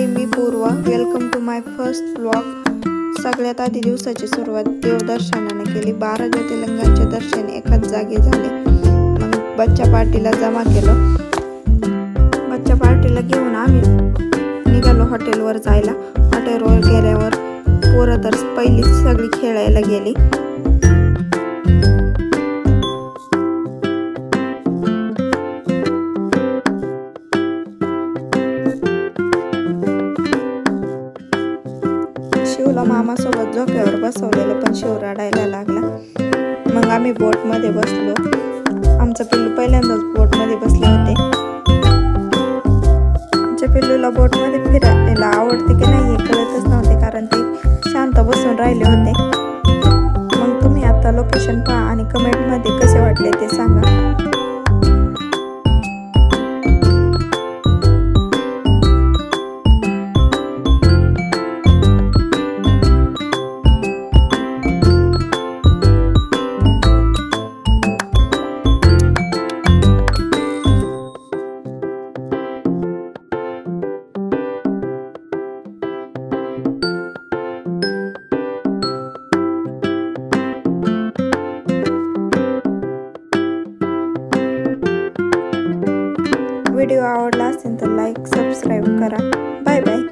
हाय, मी Purva. Welcome to my first vlog. सगळ्यात आधी दिवसाची सुरुवात देवदर्शनाने केली. 12 ज्योतिर्लिंगांचे दर्शन एकाच जागी झाले. मग बच्चा पार्टीला जमा केलं. बच्चा पार्टीला घेऊन आम्ही निघालो हॉटेलवर जायला. हॉटेलवर गेल्यावर पोरं तर पहिली सगळी खेळायला गेली. शिवला मामासोबत झोक्यावर बसवलेलं, पण शिव रडायला लागला. मग आम्ही बोटमध्ये बसलो. आमचं पिल्लू पहिल्यांदाच बोटमध्ये बसले होते. आमच्या पिल्लूला बोटमध्ये फिरायला आवडते की नाही हे कळतच नव्हते, कारण ते शांत बसून राहिले होते. मग तुम्ही आता लोकेशन पहा आणि कमेंटमध्ये कसे वाटले ते सांगा. व्हिडिओ आवडला असेल तर लाईक, सबस्क्राईब करा. Bye bye.